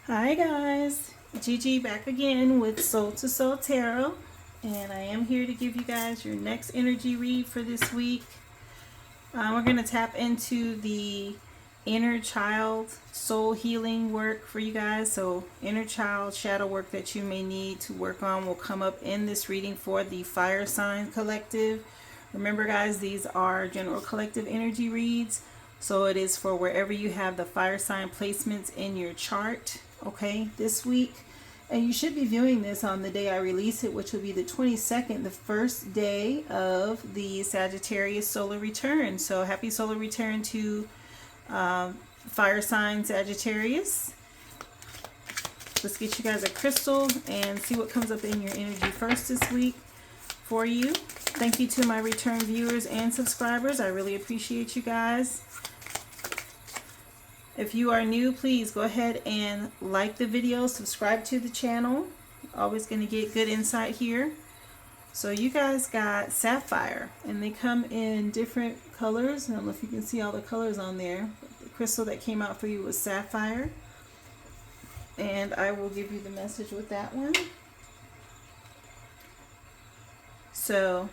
Hi guys, Gigi back again with Soul to Soul Tarot, and I am here to give you guys your next energy read for this week. We're going to tap into the inner child soul healing work for you guys. So inner child shadow work that you may need to work on will come up in this reading for the fire sign collective. Remember guys, these are general collective energy reads. So it is for wherever you have the fire sign placements in your chart, okay, this week. And you should be viewing this on the day I release it, which will be the 22nd, the first day of the Sagittarius solar return. So happy solar return to fire sign Sagittarius. Let's get you guys a crystal and see what comes up in your energy first this week for you. Thank you to my return viewers and subscribers. I really appreciate you guys. If you are new, please go ahead and like the video, subscribe to the channel. Always going to get good insight here. So you guys got sapphire, and they come in different colors. I don't know if you can see all the colors on there. The crystal that came out for you was sapphire. And I will give you the message with that one. So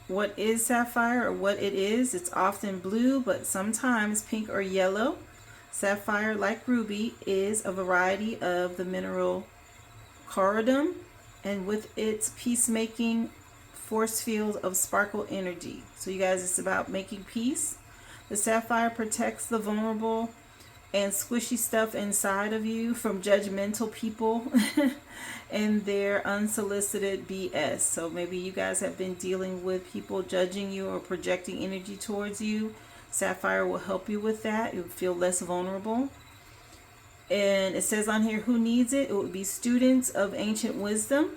what is sapphire, or what it is? It's often blue, but sometimes pink or yellow. Sapphire, like ruby, is a variety of the mineral corundum, and with its peacemaking force field of sparkle energy. So you guys, it's about making peace. The sapphire protects the vulnerable and squishy stuff inside of you from judgmental people and their unsolicited BS. So maybe you guys have been dealing with people judging you or projecting energy towards you. Sapphire will help you with that. You'll feel less vulnerable. And it says on here, who needs it? It would be students of ancient wisdom.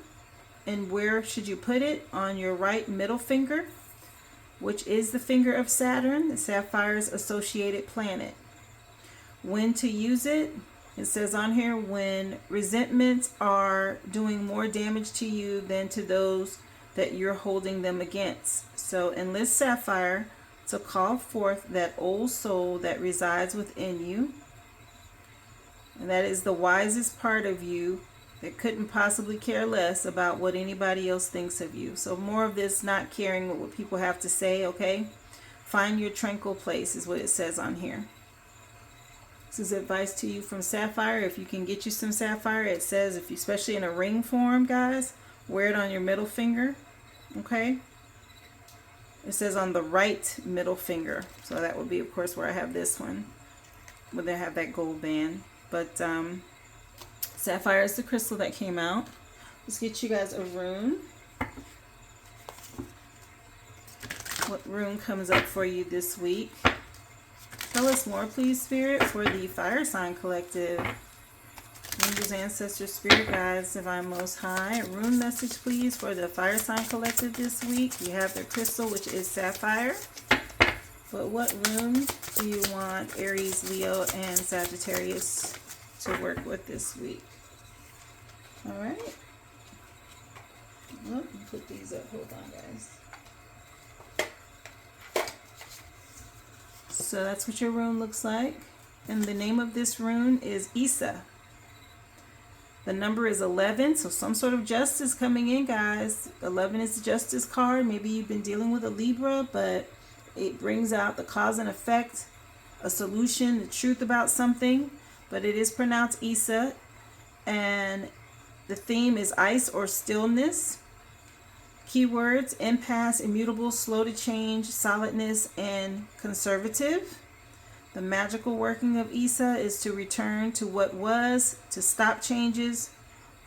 And where should you put it? On your right middle finger, which is the finger of Saturn, the sapphire's associated planet. When to use it? It says on here, when resentments are doing more damage to you than to those that you're holding them against. So enlist sapphire to call forth that old soul that resides within you. And that is the wisest part of you that couldn't possibly care less about what anybody else thinks of you. So more of this not caring what people have to say, okay? Find your tranquil place is what it says on here. This is advice to you from sapphire. If you can get you some sapphire, it says, if you, especially in a ring form, guys, wear it on your middle finger, okay? It says on the right middle finger. So that would be, of course, where I have this one, where they have that gold band. But sapphire is the crystal that came out. Let's get you guys a rune. What rune comes up for you this week? Tell us more, please, Spirit, for the Fire Sign Collective. Angels, ancestors, spirit guides, divine most high. A rune message, please, for the Fire Sign Collective this week. You have their crystal, which is sapphire. But what rune do you want Aries, Leo, and Sagittarius to work with this week? All right. Well, put these up. Hold on, guys. So that's what your rune looks like. And the name of this rune is Isa. The number is 11, so some sort of justice coming in, guys. 11 is the justice card. Maybe you've been dealing with a Libra, but it brings out the cause and effect, a solution, the truth about something. But it is pronounced Isa. And the theme is ice or stillness. Keywords: impasse, immutable, slow to change, solidness, and conservative. The magical working of Isa is to return to what was, to stop changes,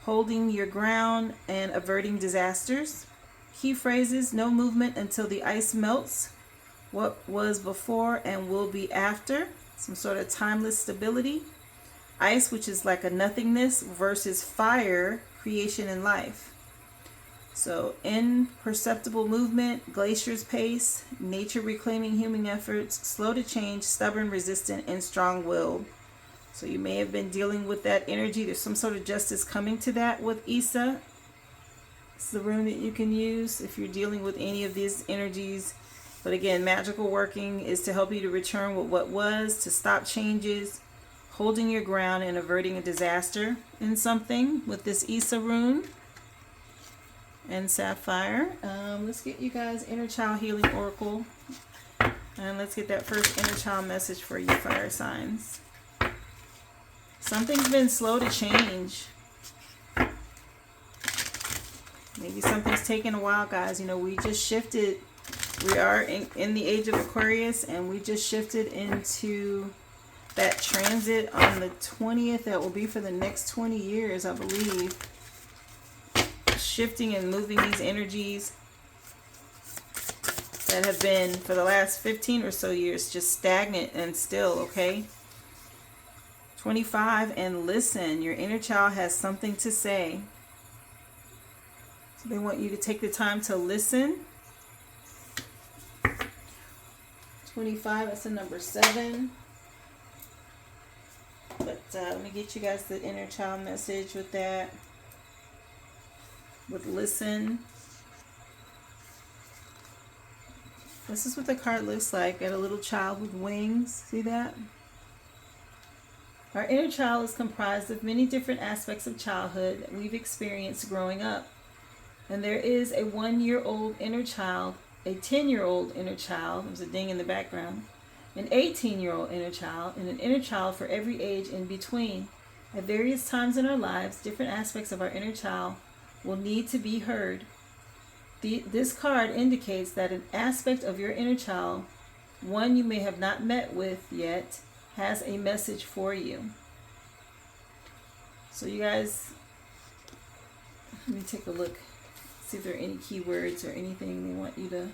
holding your ground, and averting disasters. Key phrases: no movement until the ice melts, what was before and will be after, some sort of timeless stability. Ice, which is like a nothingness, versus fire, creation and life. So imperceptible movement, glacier's pace, nature reclaiming human efforts, slow to change, stubborn, resistant, and strong-willed. So you may have been dealing with that energy. There's some sort of justice coming to that with Isa. It's the rune that you can use if you're dealing with any of these energies. But again, magical working is to help you to return with what was, to stop changes, holding your ground and averting a disaster in something with this Issa rune and Sapphire. Let's get you guys Inner Child Healing Oracle. And let's get that first inner child message for you, fire signs. Something's been slow to change. Maybe something's taken a while, guys. You know, we just shifted. We are in the age of Aquarius, and we just shifted into that transit on the 20th. That will be for the next 20 years, I believe. Shifting and moving these energies that have been for the last 15 or so years just stagnant and still, okay? 25, and listen. Your inner child has something to say. So they want you to take the time to listen. 25, that's the number 7. But let me get you guys the inner child message with that. With listen. This is what the card looks like. Got a little child with wings. See that? Our inner child is comprised of many different aspects of childhood that we've experienced growing up. And there is a 1-year-old inner child, a 10-year-old inner child, there's a ding in the background, an 18-year-old inner child, and an inner child for every age in between. At various times in our lives, different aspects of our inner child will need to be heard. This card indicates that an aspect of your inner child, one you may have not met with yet, has a message for you. So you guys, let me take a look, see if there are any keywords or anything they want you to.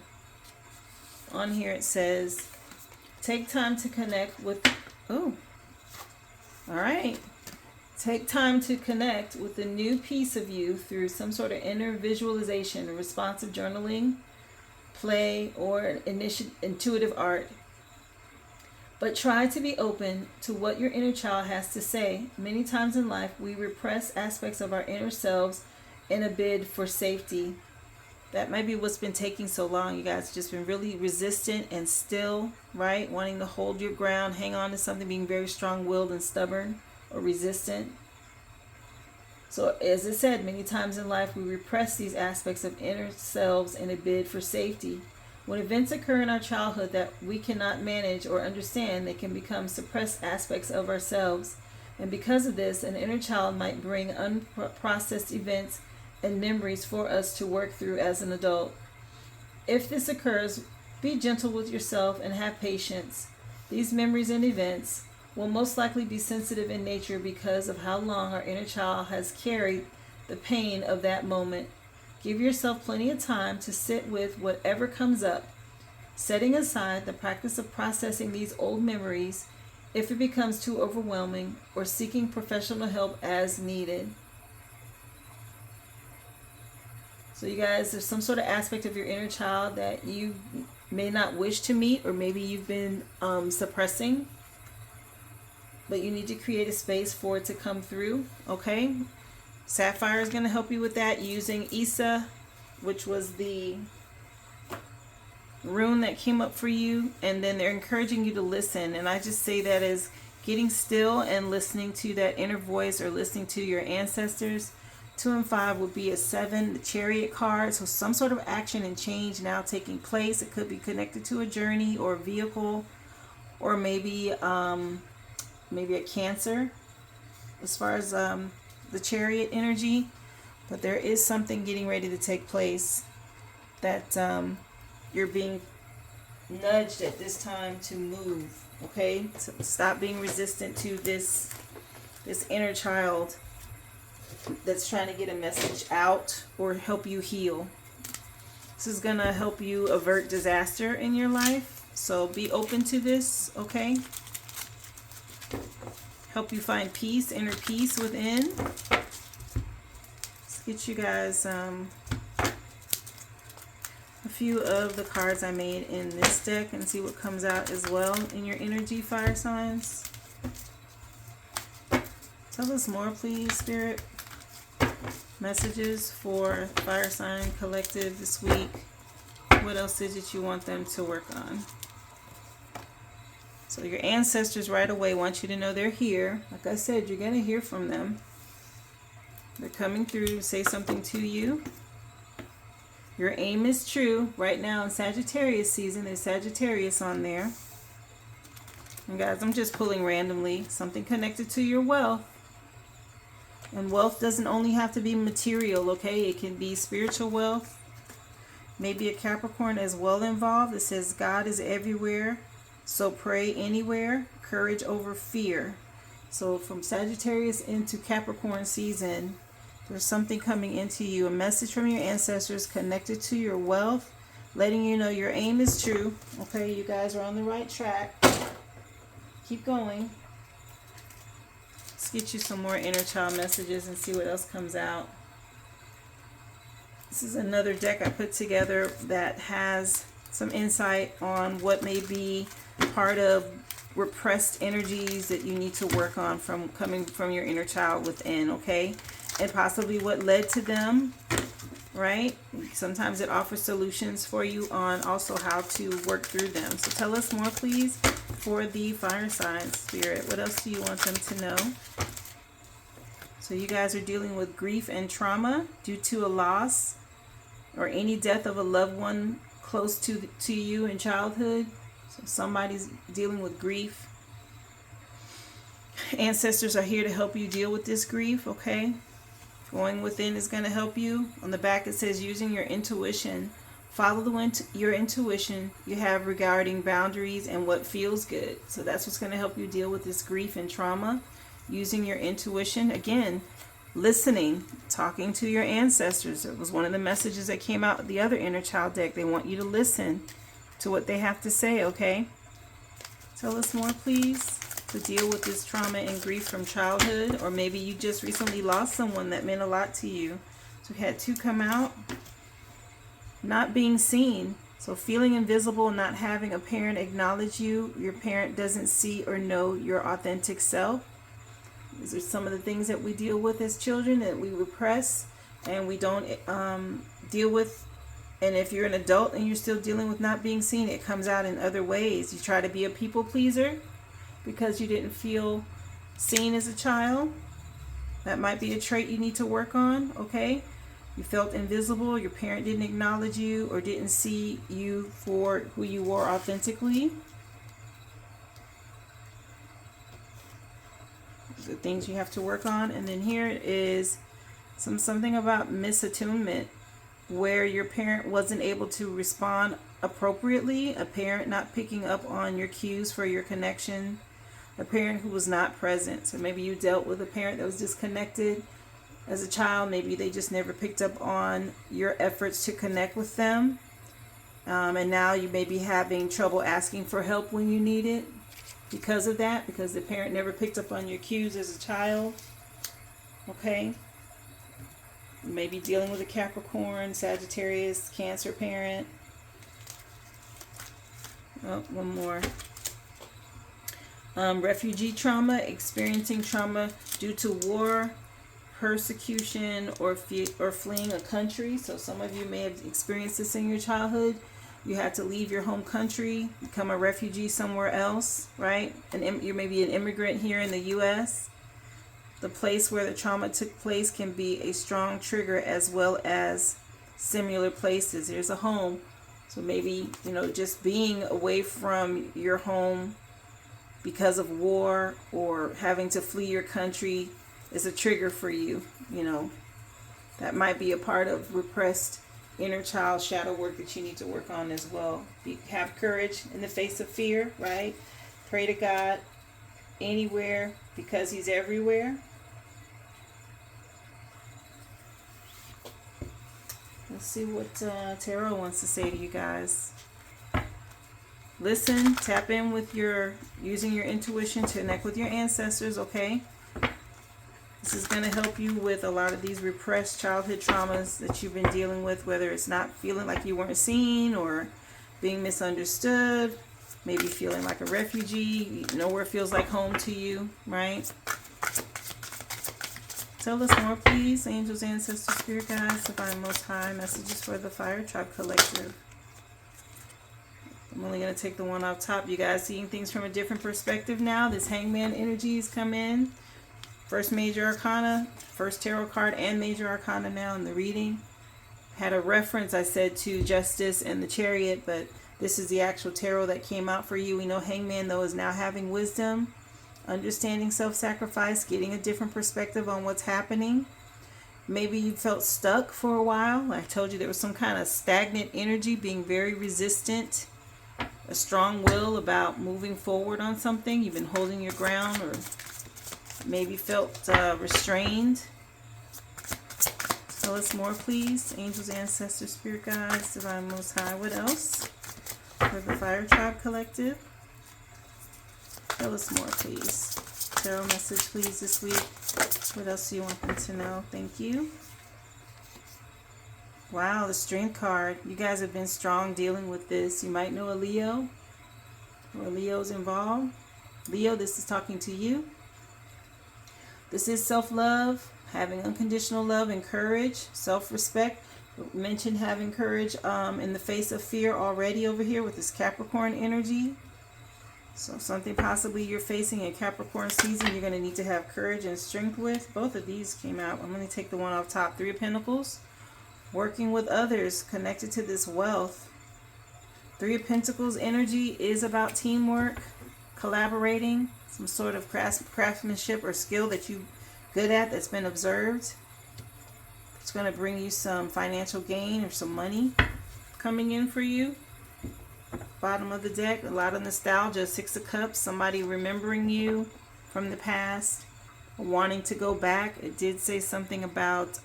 On here it says, take time to connect with, oh, all right. Take time to connect with the new piece of you through some sort of inner visualization, responsive journaling, play, or intuitive art. But try to be open to what your inner child has to say. Many times in life, we repress aspects of our inner selves in a bid for safety. That might be what's been taking so long. You guys just been really resistant and still, right? Wanting to hold your ground, hang on to something, being very strong-willed and stubborn or resistant. So as I said, many times in life we repress these aspects of inner selves in a bid for safety. When events occur in our childhood that we cannot manage or understand, they can become suppressed aspects of ourselves. And because of this, an inner child might bring unprocessed events and memories for us to work through as an adult. If this occurs, be gentle with yourself and have patience. These memories and events will most likely be sensitive in nature because of how long our inner child has carried the pain of that moment. Give yourself plenty of time to sit with whatever comes up, setting aside the practice of processing these old memories if it becomes too overwhelming, or seeking professional help as needed. So you guys, there's some sort of aspect of your inner child that you may not wish to meet, or maybe you've been suppressing, but you need to create a space for it to come through, okay? Sapphire is going to help you with that using Issa, which was the rune that came up for you, and then they're encouraging you to listen. And I just say that as getting still and listening to that inner voice, or listening to your ancestors. 2 and 5 would be a 7, the Chariot card. So some sort of action and change now taking place. It could be connected to a journey or a vehicle, or maybe a Cancer as far as the Chariot energy. But there is something getting ready to take place that you're being nudged at this time to move, okay? So stop being resistant to this inner child that's trying to get a message out or help you heal. This is going to help you avert disaster in your life. So be open to this, okay? Help you find peace, inner peace within. Let's get you guys a few of the cards I made in this deck and see what comes out as well in your energy, fire signs. Tell us more, please, Spirit. Messages for Fire Sign Collective this week. What else is it you want them to work on? So your ancestors right away want you to know they're here. Like I said, you're going to hear from them. They're coming through to say something to you. Your aim is true. Right now in Sagittarius season, there's Sagittarius on there. And guys, I'm just pulling randomly. Something connected to your wealth. And wealth doesn't only have to be material, okay? It can be spiritual wealth. Maybe a Capricorn as well involved. It says God is everywhere, so pray anywhere. Courage over fear. So from Sagittarius into Capricorn season, there's something coming into you. A message from your ancestors connected to your wealth, letting you know your aim is true. Okay, you guys are on the right track. Keep going. Let's get you some more inner child messages and see what else comes out. This is another deck I put together that has some insight on what may be part of repressed energies that you need to work on from coming from your inner child within, okay? And possibly what led to them, right? Sometimes it offers solutions for you on also how to work through them. So tell us more, please, for the fire sign spirit. What else do you want them to know? So you guys are dealing with grief and trauma due to a loss or any death of a loved one close to you in childhood. So somebody's dealing with grief. Ancestors are here to help you deal with this grief, okay? Going within is going to help you. On the back it says using your intuition. Follow your intuition you have regarding boundaries and what feels good. So that's what's going to help you deal with this grief and trauma. Using your intuition. Again, listening, talking to your ancestors. It was one of the messages that came out of the other inner child deck. They want you to listen to what they have to say, okay? Tell us more, please, to deal with this trauma and grief from childhood, or maybe you just recently lost someone that meant a lot to you. So we had two come out. Not being seen. So feeling invisible, not having a parent acknowledge you. Your parent doesn't see or know your authentic self. These are some of the things that we deal with as children that we repress and we don't deal with. And if you're an adult and you're still dealing with not being seen, it comes out in other ways. You try to be a people pleaser because you didn't feel seen as a child. That might be a trait you need to work on, okay? You felt invisible, your parent didn't acknowledge you or didn't see you for who you were authentically. The things you have to work on. And then here is something about misattunement, where your parent wasn't able to respond appropriately, a parent not picking up on your cues for your connection, a parent who was not present. So maybe you dealt with a parent that was disconnected as a child. Maybe they just never picked up on your efforts to connect with them, and now you may be having trouble asking for help when you need it because of that, because the parent never picked up on your cues as a child. Okay, you may be dealing with a Capricorn, Sagittarius, Cancer parent. Oh, one more. Refugee trauma, experiencing trauma due to war, persecution, or fleeing a country. So some of you may have experienced this in your childhood. You had to leave your home country, become a refugee somewhere else, right? And you're maybe an immigrant here in the U.S. The place where the trauma took place can be a strong trigger, as well as similar places. Here's a home. So maybe, just being away from your home because of war or having to flee your country is a trigger for you. That might be a part of repressed inner child shadow work that you need to work on as well. Have courage in the face of fear, right? Pray to God anywhere because He's everywhere. Let's see what Tarot wants to say to you guys. Listen, tap in with using your intuition to connect with your ancestors, okay? This is going to help you with a lot of these repressed childhood traumas that you've been dealing with, whether it's not feeling like you weren't seen or being misunderstood, maybe feeling like a refugee, nowhere feels like home to you, right? Tell us more, please, angels, ancestors, spirit guides, divine most high, messages for the Fire Tribe Collective. The I'm only going to take the one off top. You guys seeing things from a different perspective now. This Hangman energies come in. First major arcana, first tarot card and major arcana now in the reading. Had a reference, I said, to Justice and the Chariot, but this is the actual tarot that came out for you. We know Hangman, though, is now having wisdom, understanding self-sacrifice, getting a different perspective on what's happening. Maybe you felt stuck for a while. I told you there was some kind of stagnant energy, being very resistant, a strong will about moving forward on something. You've been holding your ground, or maybe felt restrained. Tell us more, please. Angels, ancestors, spirit guides, divine most high. What else for the Fire Tribe Collective? Tell us more, please. Tarot message, please, this week. What else do you want them to know? Thank you. Wow, the Strength card. You guys have been strong dealing with this. You might know a Leo, or Leo's involved. Leo, this is talking to you. This is self-love, having unconditional love and courage, self-respect. Mentioned having courage in the face of fear already over here with this Capricorn energy. So something possibly you're facing in Capricorn season, you're going to need to have courage and strength with. Both of these came out. I'm going to take the one off top. Three of Pentacles. Working with others, connected to this wealth. Three of Pentacles energy is about teamwork, collaborating, some sort of craftsmanship or skill that you're good at that's been observed. It's going to bring you some financial gain or some money coming in for you. Bottom of the deck, a lot of nostalgia. Six of Cups, somebody remembering you from the past, wanting to go back. It did say something about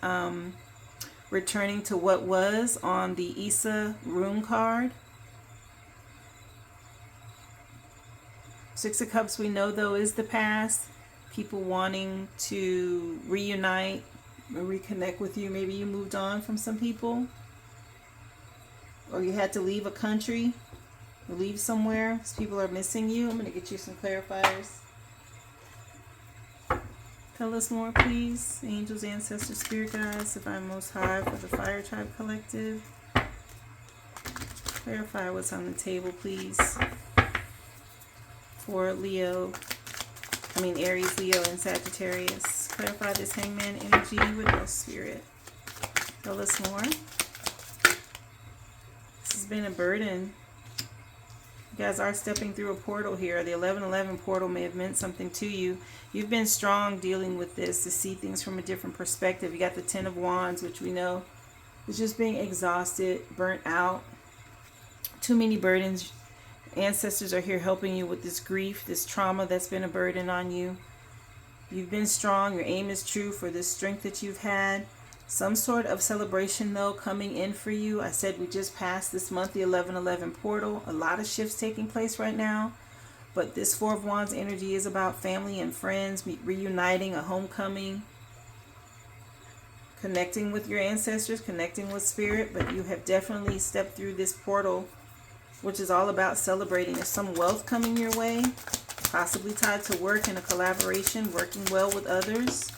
returning to what was on the Issa rune card. Six of Cups, we know, though, is the past. People wanting to reunite or reconnect with you. Maybe you moved on from some people, or you had to leave a country, leave somewhere. People are missing you. I'm going to get you some clarifiers. Tell us more, please. Angels, ancestors, spirit guides, divine most high for the Fire Tribe Collective. Clarify what's on the table, please. For Leo, Aries, Leo, and Sagittarius. Clarify this Hangman energy with us, Spirit. Tell us more. This has been a burden. You guys are stepping through a portal here. The 1111 portal may have meant something to you. You've been strong dealing with this to see things from a different perspective. You got the Ten of Wands, which we know is just being exhausted, burnt out, too many burdens. Ancestors are here helping you with this grief, this trauma that's been a burden on you. You've been strong. Your aim is true for this strength that you've had. Some sort of celebration, though, coming in for you. I said we just passed this month, the 1111 portal. A lot of shifts taking place right now. But this Four of Wands energy is about family and friends, reuniting, a homecoming, connecting with your ancestors, connecting with spirit. But you have definitely stepped through this portal, which is all about celebrating. There's some wealth coming your way, possibly tied to work and a collaboration, working well with others.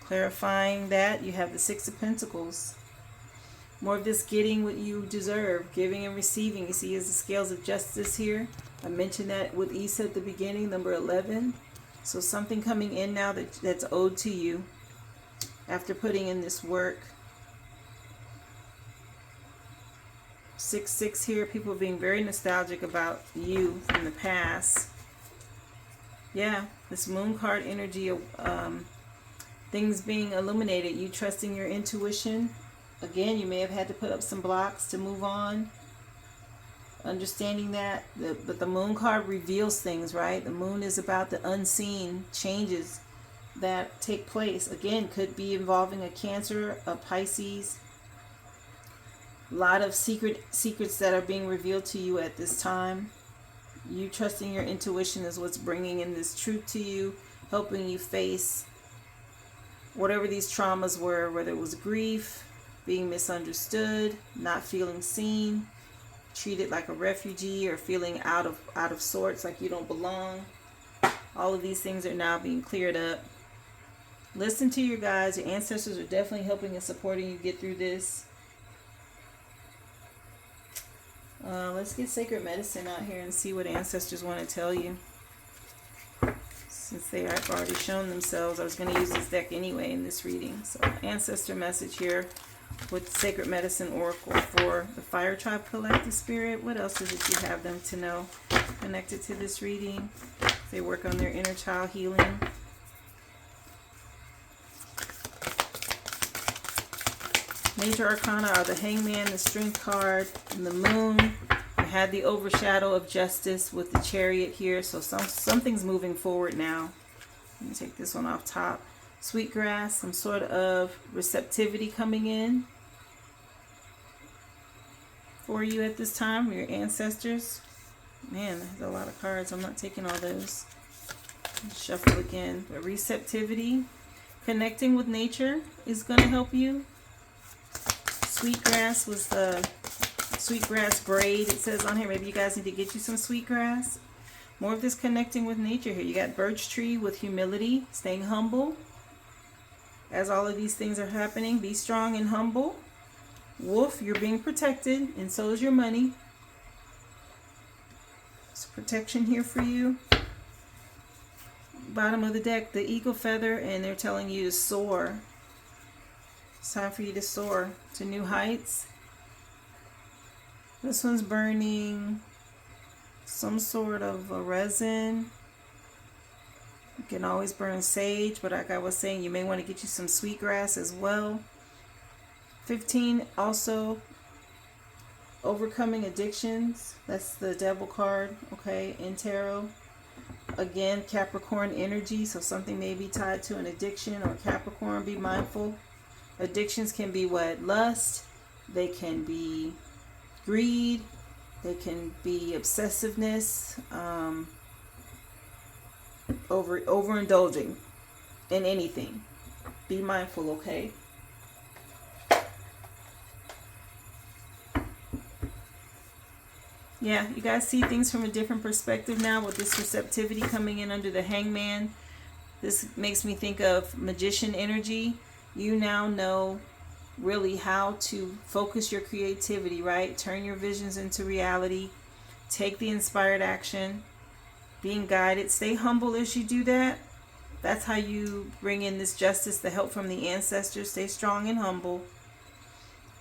Clarifying that, you have the Six of Pentacles. More of this getting what you deserve, giving and receiving. You see, is the scales of justice here. I mentioned that with Issa at the beginning, number 11. So something coming in now that's owed to you after putting in this work. 6-6 here, people being very nostalgic about you from the past. Yeah, this Moon card energy, things being illuminated, you trusting your intuition. Again, you may have had to put up some blocks to move on. Understanding that, but the Moon card reveals things, right? The Moon is about the unseen changes that take place. Again, could be involving a Cancer, a Pisces. A lot of secrets that are being revealed to you at this time. You trusting your intuition is what's bringing in this truth to you, helping you face whatever these traumas were, whether it was grief, being misunderstood, not feeling seen, treated like a refugee, or feeling out of sorts, like you don't belong. All of these things are now being cleared up. Listen to your guides. Your ancestors are definitely helping and supporting you get through this. Let's get Sacred Medicine out here and see what ancestors want to tell you. Since they have already shown themselves, I was going to use this deck anyway in this reading. So ancestor message here with Sacred Medicine Oracle for the Fire Tribe Collective Spirit. What else is it you have them to know connected to this reading? They work on their inner child healing. Major Arcana are the Hangman, the Strength card, and the Moon. You had the overshadow of Justice with the Chariot here, so something's moving forward now. Let me take this one off top. Sweetgrass, some sort of receptivity coming in for you at this time, your ancestors. Man, there's a lot of cards. I'm not taking all those. Shuffle again. But receptivity, connecting with nature is going to help you. Sweetgrass was the sweetgrass braid, it says on here. Maybe you guys need to get you some sweetgrass. More of this connecting with nature here. You got birch tree with humility, staying humble. As all of these things are happening, be strong and humble. Wolf, you're being protected, and so is your money. There's protection here for you. Bottom of the deck, the eagle feather, and they're telling you to soar. It's time for you to soar to new heights. This one's burning some sort of a resin. You can always burn sage, but like I was saying, you may want to get you some sweetgrass as well. 15, also overcoming addictions. That's the devil card, okay, in tarot. Again, Capricorn energy, so something may be tied to an addiction or Capricorn. Be mindful. Addictions can be what? Lust. They can be greed. They can be obsessiveness. Overindulging in anything. Be mindful, okay? Yeah, you guys see things from a different perspective now with this receptivity coming in under the Hangman. This makes me think of magician energy. You now know really how to focus your creativity, right? Turn your visions into reality. Take the inspired action. Being guided. Stay humble as you do that. That's how you bring in this justice, the help from the ancestors. Stay strong and humble.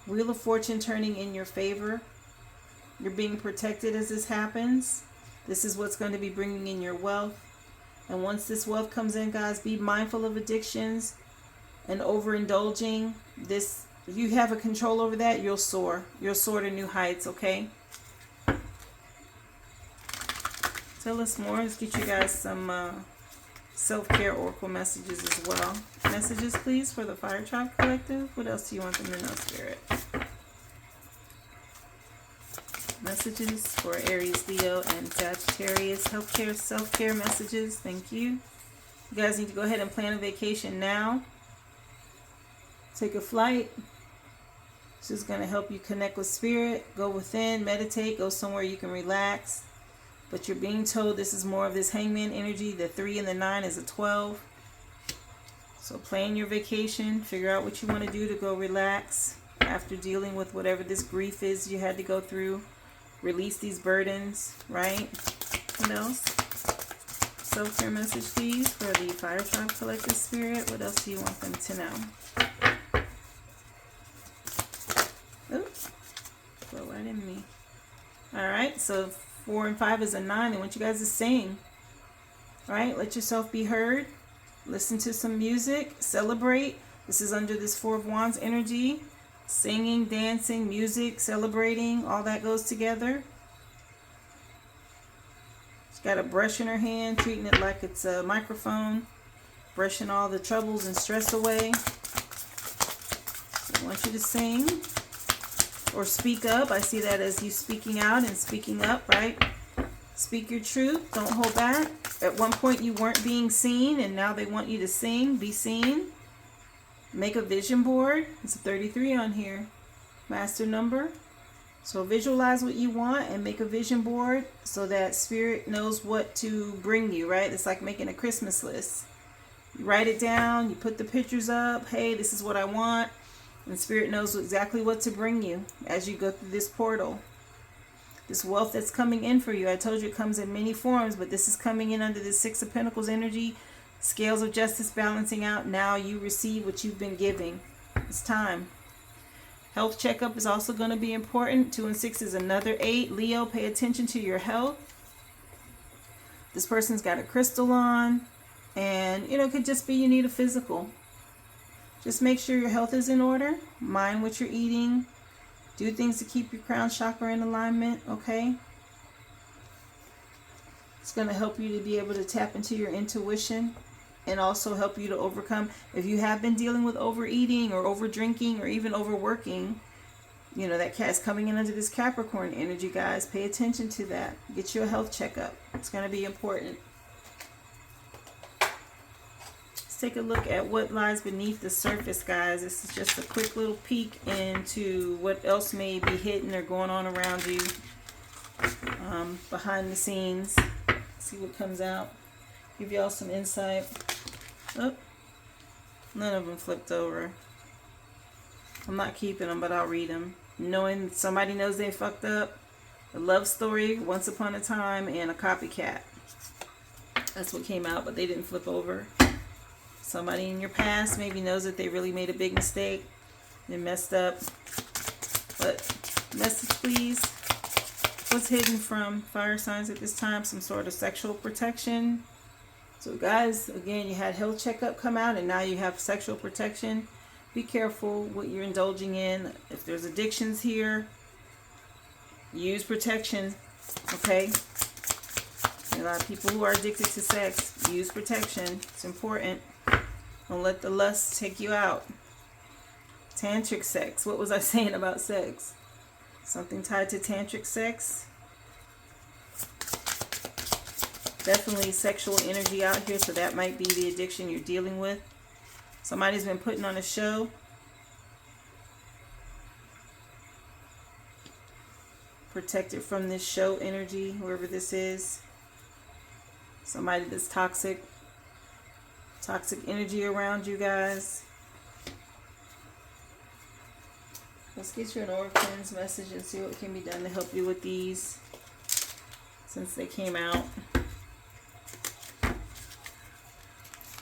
Wheel of Fortune turning in your favor. You're being protected as this happens. This is what's going to be bringing in your wealth. And once this wealth comes in, guys, be mindful of addictions and overindulging. This, you have a control over that, you'll soar. You'll soar to new heights, okay? Tell us more. Let's get you guys some self-care oracle messages as well. Messages, please, for the Fire Tribe Collective. What else do you want them to know, Spirit? Messages for Aries, Leo, and Sagittarius. Healthcare, self-care messages. Thank you. You guys need to go ahead and plan a vacation now. Take a flight. This is going to help you connect with spirit. Go within, meditate, go somewhere you can relax. But you're being told this is more of this Hangman energy. The 3 and the 9 is a 12. So plan your vacation. Figure out what you want to do to go relax after dealing with whatever this grief is you had to go through. Release these burdens, right? What else? Self-care message, please, for the Fire Tribe Collective Spirit. What else do you want them to know? Oops. Flow right in me. Alright, so 4 and 5 is a 9. They want you guys to sing. Alright, let yourself be heard. Listen to some music. Celebrate. This is under this 4 of Wands energy. Singing, dancing, music, celebrating, all that goes together. She's got a brush in her hand, treating it like it's a microphone, brushing all the troubles and stress away. I want you to sing or speak up. I see that as you speaking out and speaking up, right? Speak your truth. Don't hold back. At one point you weren't being seen, and now they want you to sing, be seen. Make a vision board. It's a 33 on here. Master number. So visualize what you want and make a vision board so that spirit knows what to bring you, right? It's like making a Christmas list. You write it down, you put the pictures up. Hey, this is what I want. And spirit knows exactly what to bring you as you go through this portal. This wealth that's coming in for you, I told you it comes in many forms, but this is coming in under the Six of Pentacles energy. Scales of justice balancing out. Now you receive what you've been giving. It's time. Health checkup is also going to be important. 2 and 6 is another 8. Leo, pay attention to your health. This person's got a crystal on, and it could just be you need a physical. Just make sure your health is in order. Mind what you're eating. Do things to keep your crown chakra in alignment, okay? It's going to help you to be able to tap into your intuition and also help you to overcome. If you have been dealing with overeating or over drinking or even overworking, that cat's coming in under this Capricorn energy, guys. Pay attention to that. Get you a health checkup. It's going to be important. Let's take a look at what lies beneath the surface, guys. This is just a quick little peek into what else may be hidden or going on around you behind the scenes. See what comes out. Give y'all some insight. Oh, none of them flipped over. I'm not keeping them, but I'll read them. Knowing somebody knows they fucked up, a love story, once upon a time, and a copycat. That's what came out, but they didn't flip over. Somebody in your past maybe knows that they really made a big mistake. They messed up. But message, please. What's hidden from fire signs at this time? Some sort of sexual protection. So guys, again, you had health checkup come out, and now you have sexual protection. Be careful what you're indulging in. If there's addictions here, use protection, okay? A lot of people who are addicted to sex, use protection. It's important. Don't let the lust take you out. Tantric sex. What was I saying about sex? Something tied to tantric sex. Definitely sexual energy out here, so that might be the addiction you're dealing with. Somebody's been putting on a show. Protected from this show energy, whoever this is. Somebody that's toxic. Toxic energy around you guys. Let's get you an Oracle's message and see what can be done to help you with these since they came out.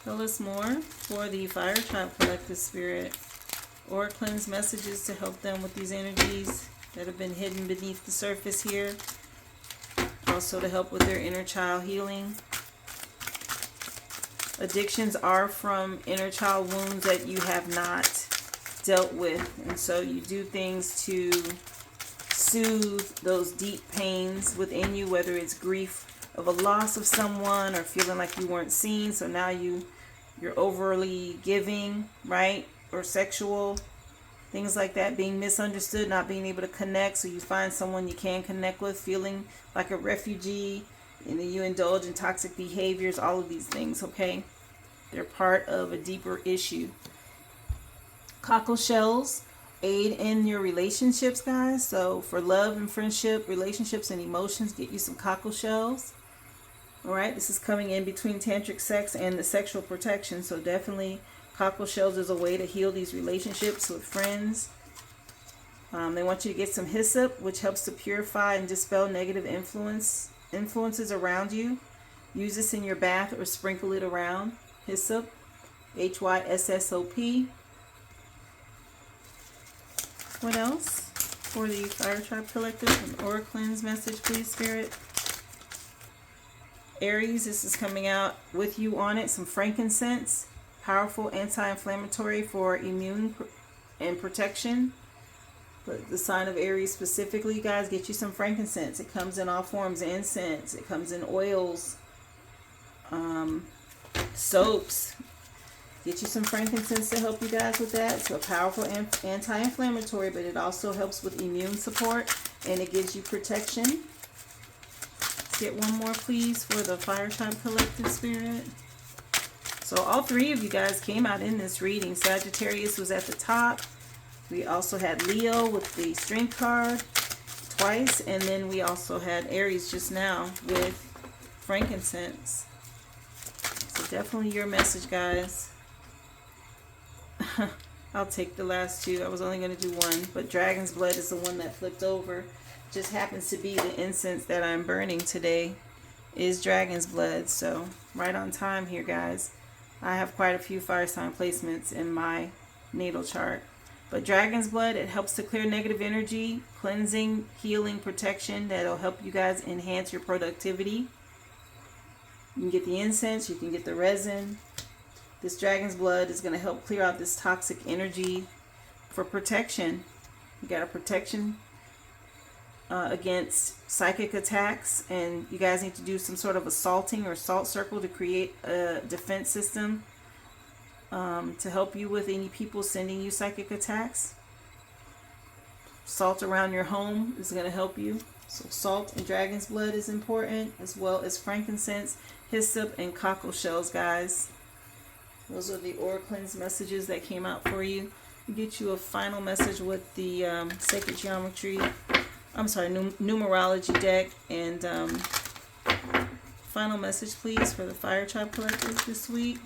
Tell us more for the Fire Tribe Collective Spirit. Oracle's messages to help them with these energies that have been hidden beneath the surface here. Also to help with their inner child healing. Addictions are from inner child wounds that you have not dealt with. And so you do things to soothe those deep pains within you, whether it's grief of a loss of someone or feeling like you weren't seen. So now you're overly giving, right? Or sexual. Things like that, being misunderstood, not being able to connect. So you find someone you can connect with, feeling like a refugee. And then you indulge in toxic behaviors, all of these things, okay? They're part of a deeper issue. Cockle shells aid in your relationships, guys. So for love and friendship, relationships and emotions, get you some cockle shells. All right, this is coming in between tantric sex and the sexual protection. So definitely cockle shells is a way to heal these relationships with friends. They want you to get some hyssop, which helps to purify and dispel negative influences around you. Use this in your bath or sprinkle it around. Hyssop, HYSSOP. What else for the Fire Tribe Collective? An Oracle's message, please, Spirit. Aries, this is coming out with you on it. Some frankincense. Powerful anti-inflammatory for immune and protection. But the sign of Aries specifically, guys, get you some frankincense. It comes in all forms. Incense. It comes in oils. Soaps. Get you some frankincense to help you guys with that. It's a powerful anti-inflammatory, but it also helps with immune support, and it gives you protection. Let's get one more, please, for the Fire Tribe Collective Spirit. So all three of you guys came out in this reading. Sagittarius was at the top. We also had Leo with the Strength card twice, and then we also had Aries just now with frankincense. So definitely your message, guys. I'll take the last two. I was only going to do one, but Dragon's Blood is the one that flipped over. just happens to be the incense that I'm burning today is dragon's blood. So right on time here, guys. I have quite a few fire sign placements in my natal chart. But dragon's blood, it helps to clear negative energy, cleansing, healing, protection. That'll help you guys enhance your productivity. You can get the incense, you can get the resin. This dragon's blood is going to help clear out this toxic energy for protection. You got a protection against psychic attacks, and you guys need to do some sort of assaulting or salt circle to create a defense system to help you with any people sending you psychic attacks. Salt around your home is going to help you. So salt and dragon's blood is important, as well as frankincense, hyssop, and cockle shells, guys. Those are the aura cleanse messages that came out for you. Get you a final message with the sacred geometry, numerology deck, and final message, please, for the Fire Tribe Collective this week.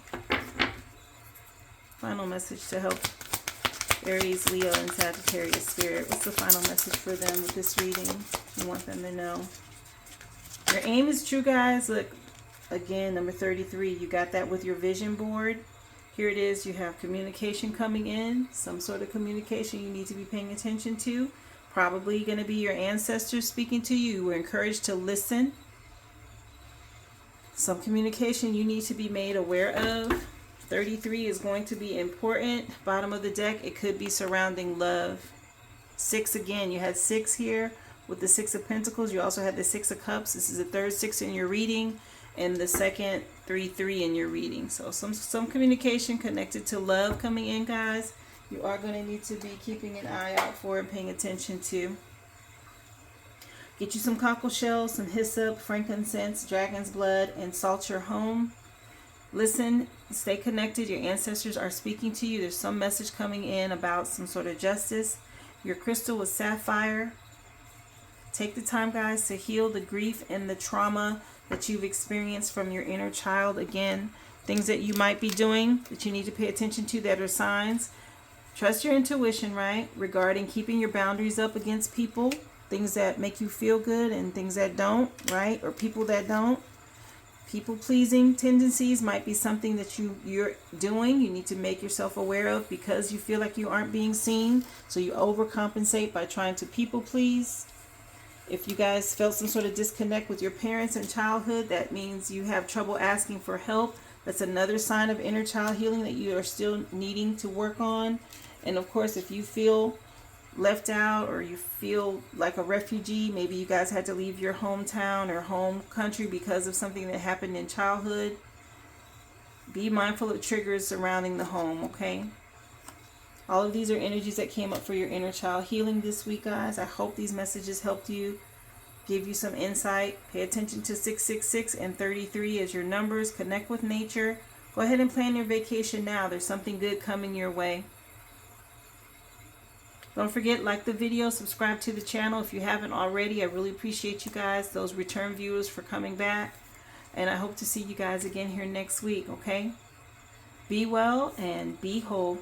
Final message to help Aries, Leo, and Sagittarius spirit. What's the final message for them with this reading? You want them to know. Your aim is true, guys. Look, again, number 33. You got that with your vision board. Here it is. You have communication coming in. Some sort of communication you need to be paying attention to. Probably going to be your ancestors speaking to you. We're encouraged to listen. Some communication you need to be made aware of. 33 is going to be important. Bottom of the deck, it could be surrounding love. 6 again, you had 6 here with the 6 of Pentacles. You also had the 6 of Cups. This is the third 6 in your reading, and the second 3 in your reading. So some communication connected to love coming in, guys. You are going to need to be keeping an eye out for and paying attention to. Get you some cockle shells, some hyssop, frankincense, dragon's blood, and salt your home. Listen, stay connected. Your ancestors are speaking to you. There's some message coming in about some sort of justice. Your crystal was sapphire. Take the time, guys, to heal the grief and the trauma that you've experienced from your inner child. Again, things that you might be doing that you need to pay attention to that are signs. Trust your intuition, right? Regarding keeping your boundaries up against people. Things that make you feel good and things that don't, right? Or people that don't. People-pleasing tendencies might be something that you're doing. You need to make yourself aware of because you feel like you aren't being seen. So you overcompensate by trying to people-please. If you guys felt some sort of disconnect with your parents in childhood, that means you have trouble asking for help. That's another sign of inner child healing that you are still needing to work on. And of course, if you feel left out or you feel like a refugee, maybe you guys had to leave your hometown or home country because of something that happened in childhood, be mindful of triggers surrounding the home, okay? All of these are energies that came up for your inner child healing this week, guys. I hope these messages helped you, give you some insight. Pay attention to 666 and 33 as your numbers. Connect with nature. Go ahead and plan your vacation now. There's something good coming your way. Don't forget, like the video, subscribe to the channel if you haven't already. I really appreciate you guys, those return viewers, for coming back. And I hope to see you guys again here next week, okay? Be well and be whole.